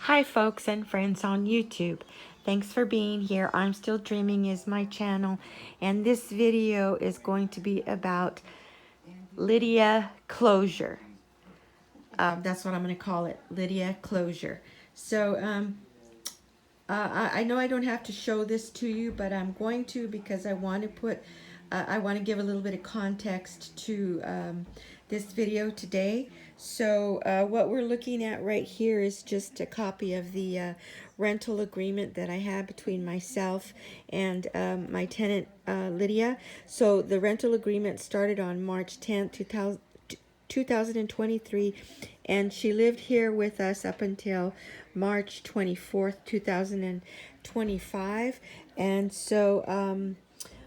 Hi folks and friends on YouTube. Thanks for being here. I'm Still Dreaming is my channel, and this video is going to be about Lydia closure. That's what I'm going to call it, Lydia closure. So I know I don't have to show this to you, but I'm going to because I want to I want to give a little bit of context to this video today. So what we're looking at right here is just a copy of the rental agreement that I had between myself and my tenant Lydia. So the rental agreement started on March 10th, 2023, and she lived here with us up until March 24th, 2025. And so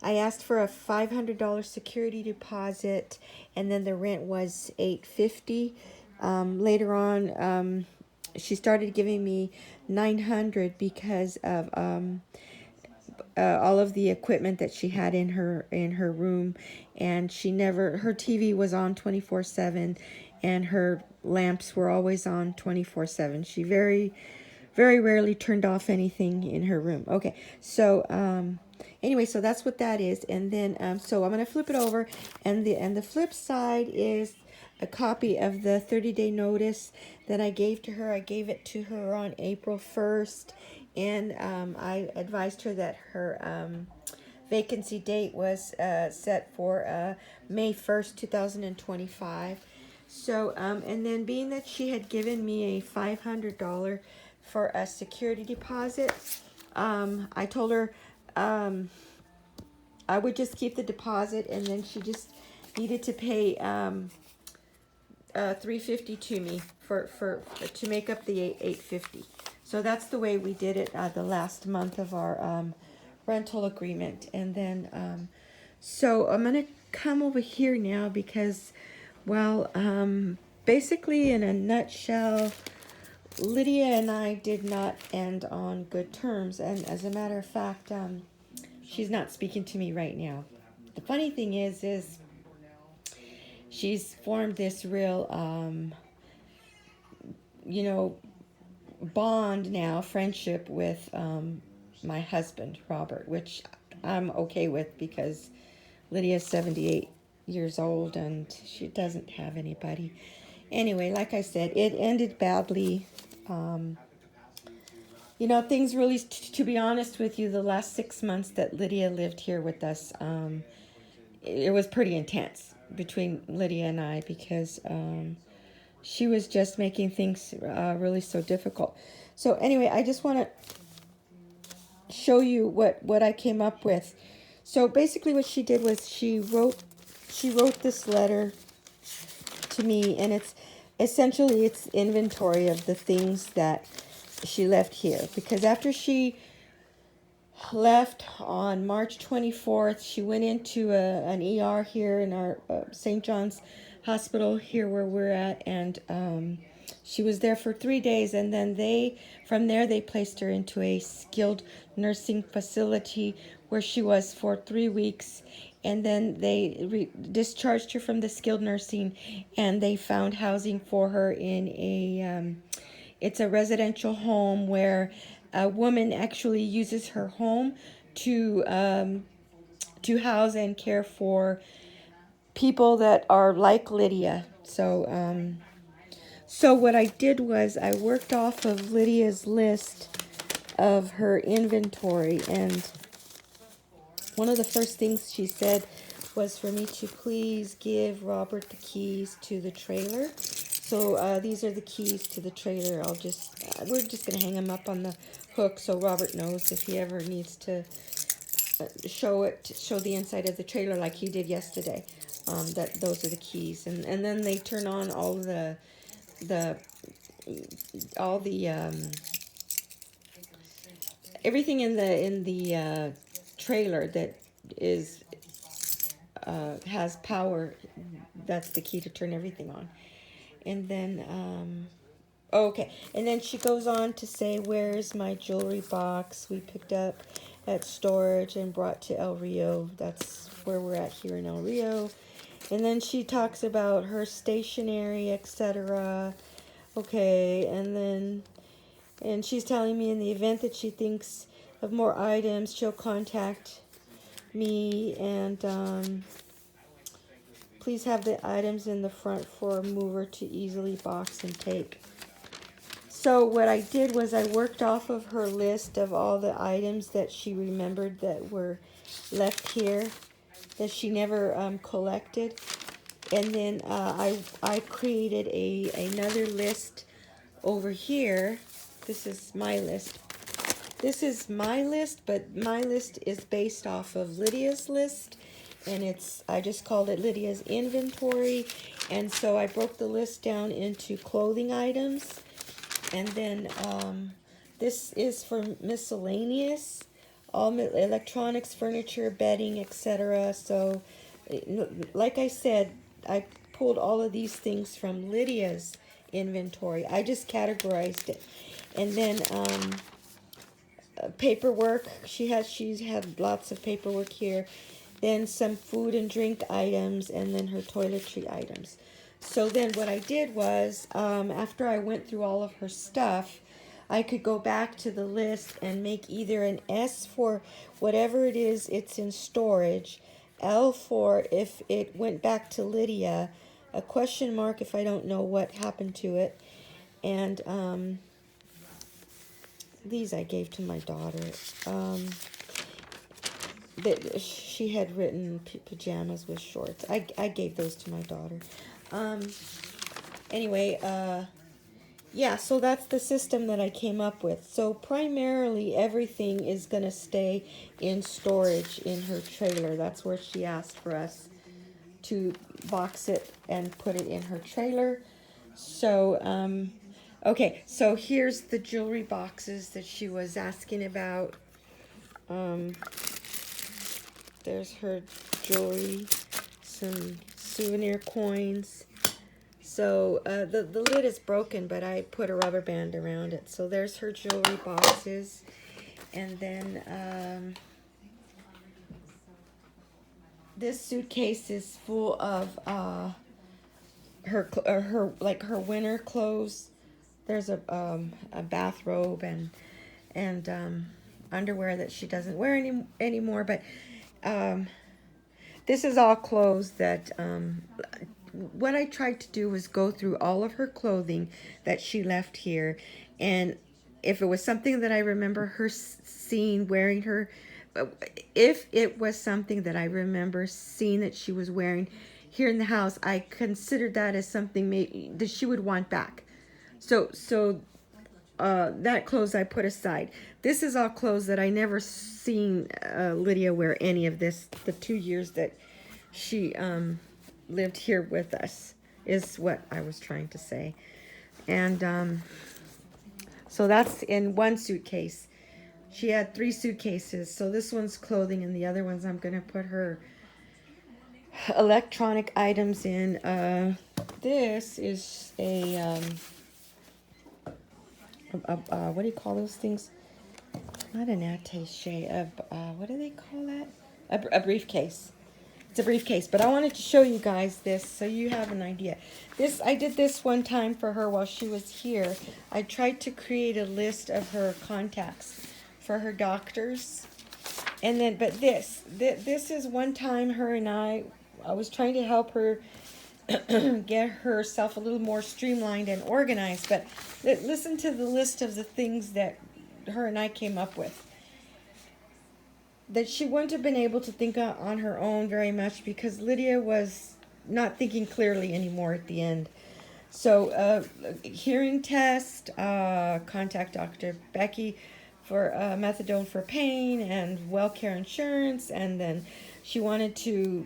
I asked for a $500 security deposit, and then the rent was $850. Later on, she started giving me $900 because of all of the equipment that she had in her room, and her TV was on 24/7, and her lamps were always on 24/7. She very rarely turned off anything in her room. Okay, so anyway, so that's what that is. And then so I'm going to flip it over, and the flip side is a copy of the 30-day notice that I gave to her. I gave it to her on April 1st, and I advised her that her vacancy date was set for May 1st, 2025. So, and then being that she had given me a $500 for a security deposit, I told her I would just keep the deposit, and then she just needed to pay $350 to me for to make up the $850. So that's the way we did it the last month of our rental agreement. And then so I'm gonna come over here now because, well, basically in a nutshell, Lydia and I did not end on good terms, and as a matter of fact, she's not speaking to me right now. The funny thing is she's formed this real, you know, bond now, friendship with my husband, Robert, which I'm okay with because Lydia's 78 years old and she doesn't have anybody. Anyway, like I said, it ended badly. You know, things really, to be honest with you, the last 6 months that Lydia lived here with us, it was pretty intense between Lydia and I because she was just making things really so difficult. So anyway, I just want to show you what I came up with. So basically what she did was she wrote this letter to me, and it's essentially it's inventory of the things that she left here, because after she left on March 24th, she went into an ER here in our St. John's Hospital here where we're at, and she was there for 3 days, and then from there they placed her into a skilled nursing facility where she was for 3 weeks, and then they discharged her from the skilled nursing, and they found housing for her in it's a residential home where a woman actually uses her home to house and care for people that are like Lydia. So what I did was I worked off of Lydia's list of her inventory, and one of the first things she said was for me to please give Robert the keys to the trailer. So these are the keys to the trailer. We're just gonna hang them up on the hook so Robert knows if he ever needs to show the inside of the trailer like he did yesterday. That those are the keys, and then they turn on all the everything in the trailer that is has power. That's the key to turn everything on. And then okay, and then she goes on to say, where's my jewelry box we picked up at storage and brought to El Rio. That's where we're at here in El Rio. And then she talks about her stationery, etc. Okay, and then And she's telling me in the event that she thinks of more items, she'll contact me, and please have the items in the front for a mover to easily box and take. So what I did was I worked off of her list of all the items that she remembered that were left here that she never collected, and then I created another list over here. This is my list. This is my list, but my list is based off of Lydia's list, and I just called it Lydia's inventory. And so I broke the list down into clothing items, and then this is for miscellaneous, all electronics, furniture, bedding, etc. So like I said, I pulled all of these things from Lydia's inventory. I just categorized it. And then paperwork, she's had lots of paperwork here. Then some food and drink items, and then her toiletry items. So then what I did was, after I went through all of her stuff, I could go back to the list and make either an S for whatever it is it's in storage, L for if it went back to Lydia, a question mark if I don't know what happened to it, and these I gave to my daughter. That she had written pajamas with shorts. I gave those to my daughter. Anyway, yeah, so that's the system that I came up with. So primarily everything is going to stay in storage in her trailer. That's where she asked for us to box it and put it in her trailer. So, okay, so here's the jewelry boxes that she was asking about. There's her jewelry, some souvenir coins. So the lid is broken, but I put a rubber band around it. So there's her jewelry boxes. And then this suitcase is full of her winter clothes. There's a bathrobe and underwear that she doesn't wear anymore. But this is all clothes that what I tried to do was go through all of her clothing that she left here, and if it was something that I remember her seeing wearing her, if it was something that I remember seeing that she was wearing here in the house, I considered that as something that she would want back. So that clothes I put aside. This is all clothes that I never seen Lydia wear any of this. The 2 years that she lived here with us is what I was trying to say. And so that's in one suitcase. She had 3 suitcases. So this one's clothing, and the other ones I'm going to put her electronic items in. This is a what do you call those things? Not an attaché. What do they call that? A briefcase. It's a briefcase, but I wanted to show you guys this so you have an idea. I did this one time for her while she was here. I tried to create a list of her contacts for her doctors, and then this is one time her and I was trying to help her get herself a little more streamlined and organized. But listen to the list of the things that her and I came up with that she wouldn't have been able to think on her own very much, because Lydia was not thinking clearly anymore at the end. So hearing test, contact Dr. Becky for methadone for pain and WellCare insurance, and then she wanted to,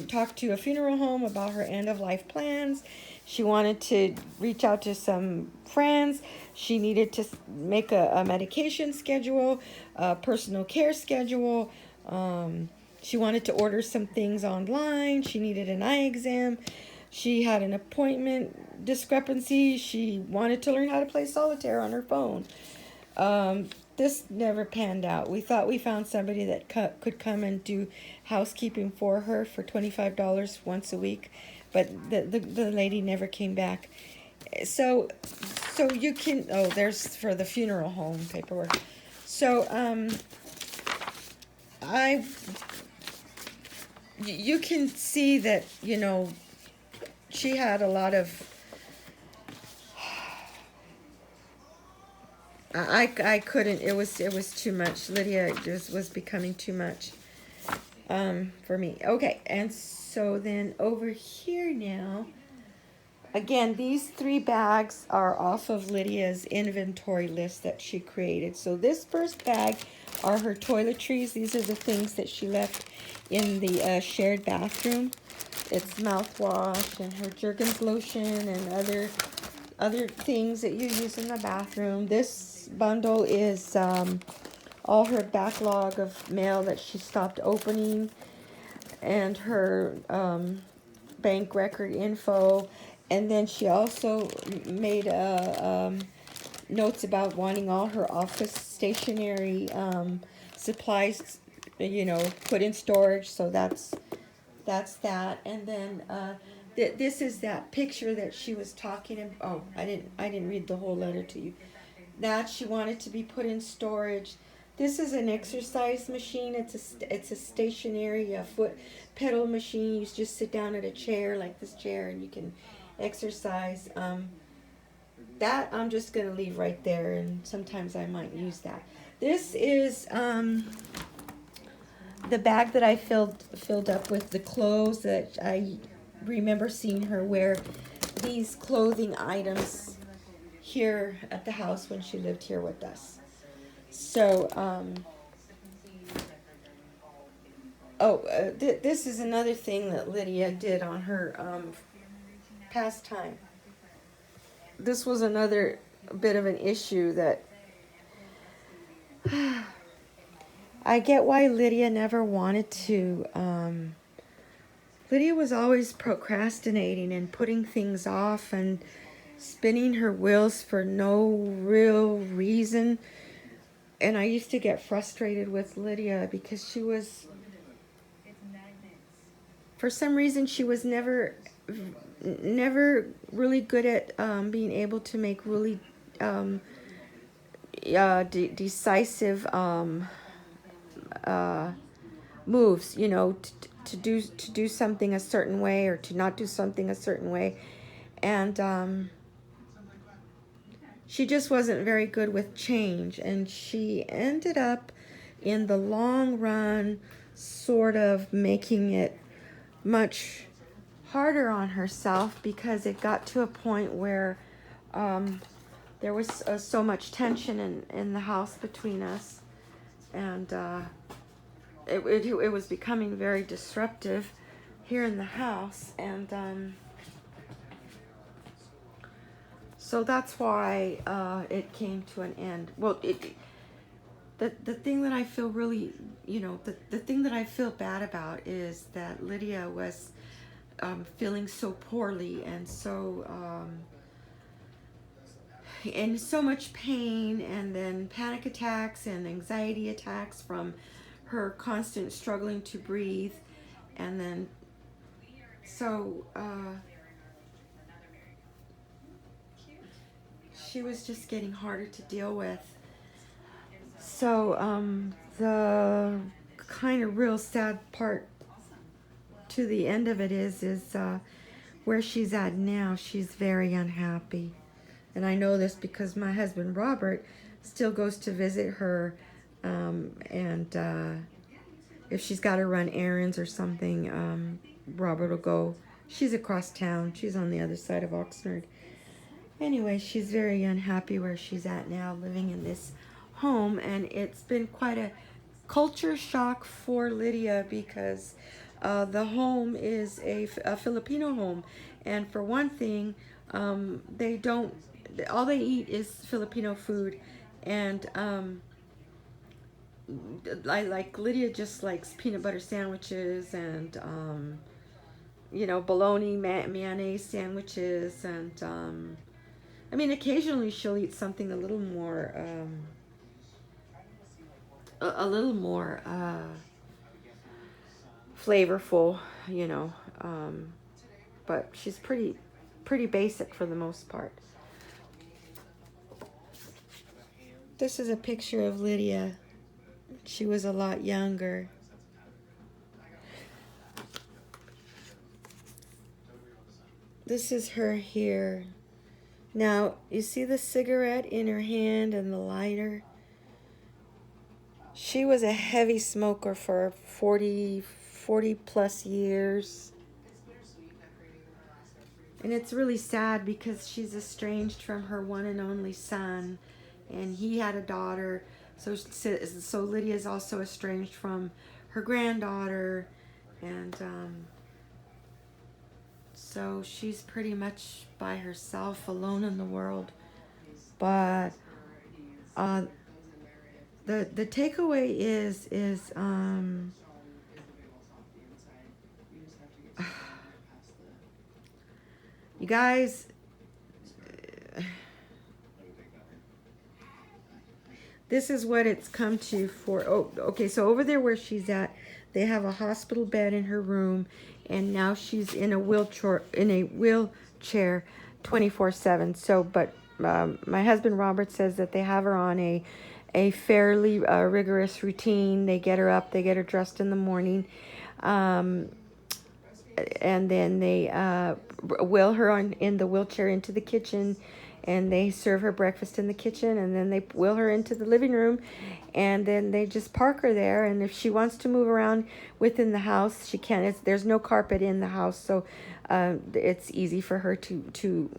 talk to a funeral home about her end-of-life plans. She wanted to reach out to some friends. She needed to make a medication schedule, a personal care schedule. She wanted to order some things online. She needed an eye exam. She had an appointment discrepancy. She wanted to learn how to play solitaire on her phone. This never panned out. We thought we found somebody that could come and do housekeeping for her for $25 once a week, but the lady never came back. So So you can, oh, there's for the funeral home paperwork. So, I, you can see that, you know, she had a lot of, I couldn't, it was too much. Lydia just was becoming too much, for me. Okay, and so then over here now, again, these 3 bags are off of Lydia's inventory list that she created. So this first bag are her toiletries. These are the things that she left in the shared bathroom. It's mouthwash and her Jergens lotion and other things that you use in the bathroom. This bundle is all her backlog of mail that she stopped opening, and her bank record info. And then she also made notes about wanting all her office stationery supplies, you know, put in storage. So that's that. And then this is that picture that she was talking about. Oh, I didn't read the whole letter to you. That she wanted to be put in storage. This is an exercise machine. It's a stationary foot pedal machine. You just sit down at a chair like this chair, and you can exercise. That I'm just gonna leave right there, and sometimes I might use that. This is the bag that I filled up with the clothes that I remember seeing her wear these clothing items here at the house when she lived here with us. So, this is another thing that Lydia did on her pastime. This was another bit of an issue that I get why Lydia never wanted to. Lydia was always procrastinating and putting things off and spinning her wheels for no real reason. And I used to get frustrated with Lydia because she was, for some reason, she was never really good at being able to make really decisive moves, you know, to do something a certain way or to not do something a certain way. And she just wasn't very good with change, and she ended up in the long run sort of making it much harder on herself, because it got to a point where there was so much tension in the house between us, and it was becoming very disruptive here in the house. And so that's why it came to an end. Well, the thing that I feel really, you know, the thing that I feel bad about is that Lydia was feeling so poorly and so in so much pain, and then panic attacks and anxiety attacks from her constant struggling to breathe. And then so she was just getting harder to deal with. So the kind of real sad part to the end of it is where she's at now. She's very unhappy, and I know this because my husband Robert still goes to visit her, and if she's got to run errands or something, Robert will go. She's across town. She's on the other side of Oxnard. Anyway, she's very unhappy where she's at now, living in this home, and it's been quite a culture shock for Lydia because the home is a Filipino home, and for one thing, they don't. All they eat is Filipino food, and like Lydia just likes peanut butter sandwiches and you know, bologna mayonnaise sandwiches, and I mean, occasionally she'll eat something a little more a little more flavorful, you know, but she's pretty basic for the most part. This is a picture of Lydia. She was a lot younger. This is her here. Now, you see the cigarette in her hand and the lighter? She was a heavy smoker for 40 plus years. And it's really sad because she's estranged from her one and only son, and he had a daughter. So Lydia's also estranged from her granddaughter, and so she's pretty much by herself, alone in the world. But the takeaway is you guys, this is what it's come to for. Oh, okay. So over there where she's at, they have a hospital bed in her room, and now she's in a wheelchair 24/7. So, but my husband Robert says that they have her on a fairly rigorous routine. They get her up, they get her dressed in the morning, and then they wheel her in the wheelchair into the kitchen, and they serve her breakfast in the kitchen, and then they wheel her into the living room, and then they just park her there. And if she wants to move around within the house, she can. There's no carpet in the house, so it's easy for her to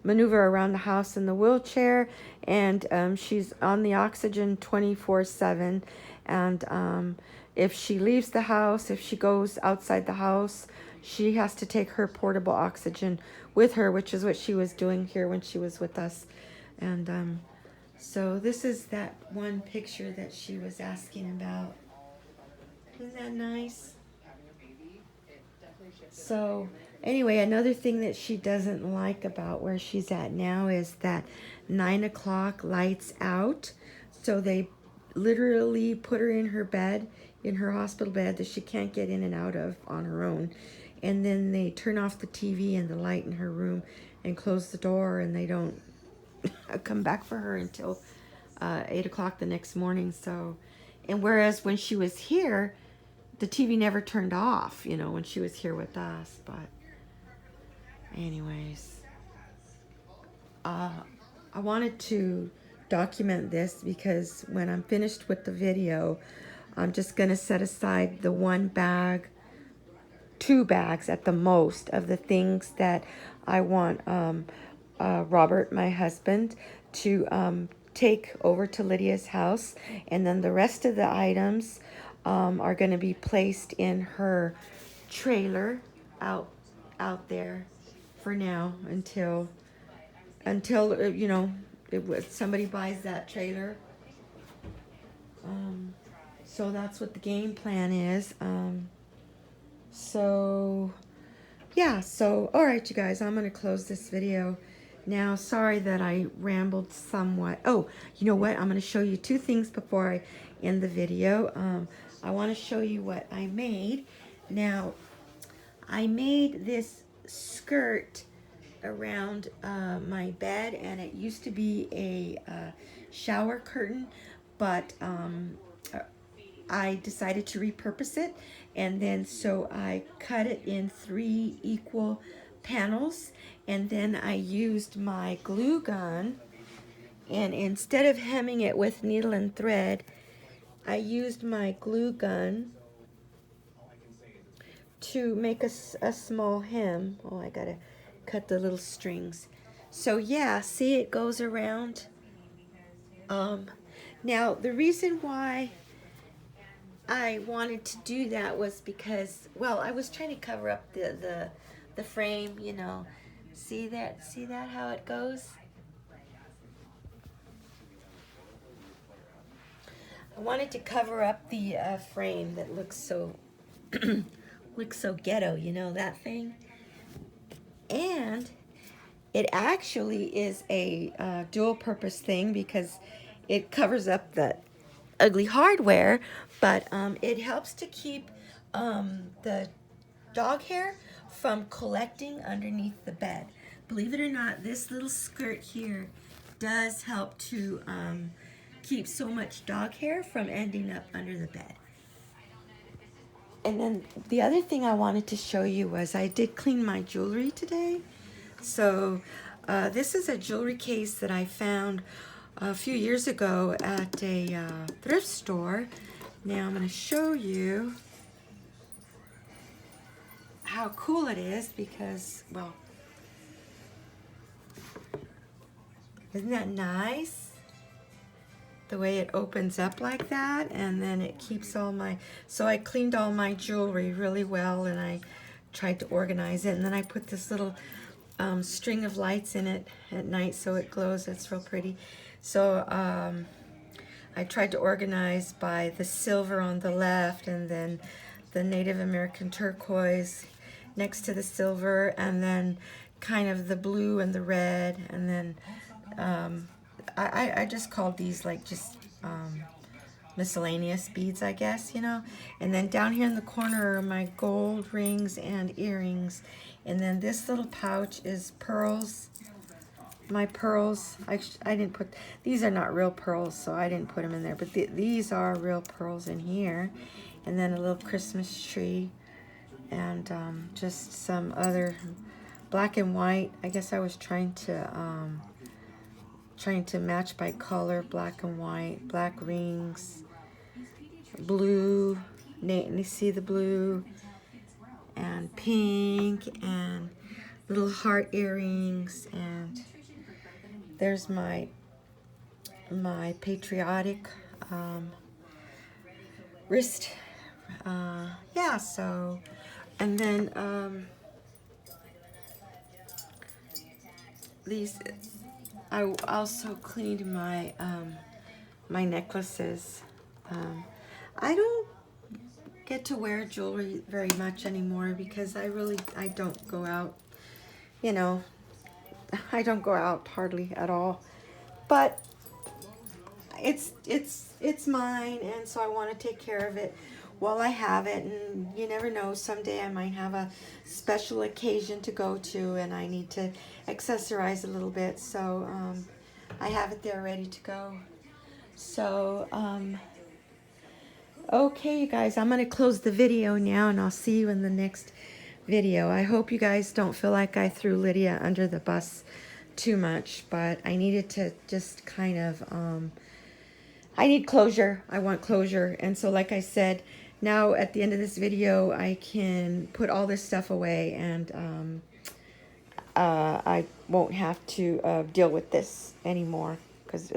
maneuver around the house in the wheelchair. And she's on the oxygen 24/7, and if she leaves the house, if she goes outside the house, she has to take her portable oxygen with her, which is what she was doing here when she was with us. And so this is that one picture that she was asking about. Isn't that nice? So anyway, another thing that she doesn't like about where she's at now is that 9 o'clock lights out. So they literally put her in her bed, in her hospital bed that she can't get in and out of on her own. And then they turn off the TV and the light in her room and close the door, and they don't come back for her until 8 o'clock the next morning. So, and whereas when she was here, the TV never turned off, when she was here with us. But anyways, I wanted to document this because when I'm finished with the video, I'm just going to set aside the 2 bags at the most of the things that I want Robert, my husband, to take over to Lydia's house. And then the rest of the items are going to be placed in her trailer out there for now until somebody buys that trailer. So that's what the game plan is. So yeah, so all right, you guys, I'm going to close this video now. Sorry that I rambled somewhat. Oh, you know what? I'm going to show you 2 things before I end the video. I want to show you what I made. Now, I made this skirt around my bed, and it used to be a shower curtain, but I decided to repurpose it, and then so I cut it in 3 equal panels, and then I used my glue gun, and instead of hemming it with needle and thread, I used my glue gun to make a small hem. Oh, I gotta cut the little strings. So yeah, see, it goes around. Now the reason why I wanted to do that was because, well, I was trying to cover up the frame, See that how it goes? I wanted to cover up the frame that looks so ghetto, that thing. And it actually is a dual purpose thing because it covers up the ugly hardware, but it helps to keep the dog hair from collecting underneath the bed. Believe it or not, this little skirt here does help to keep so much dog hair from ending up under the bed. And then the other thing I wanted to show you was I did clean my jewelry today. So this is a jewelry case that I found a few years ago at a thrift store. Now I'm going to show you how cool it is because, well, isn't that nice? The way it opens up like that, and then it keeps all my, so I cleaned all my jewelry really well, and I tried to organize it, and then I put this little string of lights in it at night so it glows. It's real pretty. So I tried to organize by the silver on the left, and then the Native American turquoise next to the silver, and then kind of the blue and the red, and then I just called these like just miscellaneous beads, I guess, you know. And then down here in the corner are my gold rings and earrings. And then this little pouch is pearls. My pearls, I didn't put, these are not real pearls, so I didn't put them in there. But these are real pearls in here. And then a little Christmas tree. And just some other black and white. I guess I was trying to match by color, black and white, black rings, blue, you see the blue, and pink, and little heart earrings, and there's my patriotic wrist, yeah, so, and then these, I also cleaned my my necklaces. I don't get to wear jewelry very much anymore because I don't go out, you know, I don't go out hardly at all. But it's mine, and so I want to take care of it while I have it, and you never know, someday I might have a special occasion to go to and I need to accessorize a little bit, so I have it there ready to go. So okay, you guys, I'm going to close the video now, and I'll see you in the next video. I hope you guys don't feel like I threw Lydia under the bus too much, but I needed to just kind of I need closure. I want closure. And so like I said, now at the end of this video, I can put all this stuff away, and I won't have to deal with this anymore because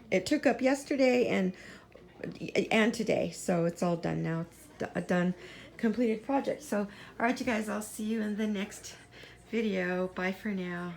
it took up yesterday and today. So it's all done now. It's a done, completed project. So, all right, you guys, I'll see you in the next video. Bye for now.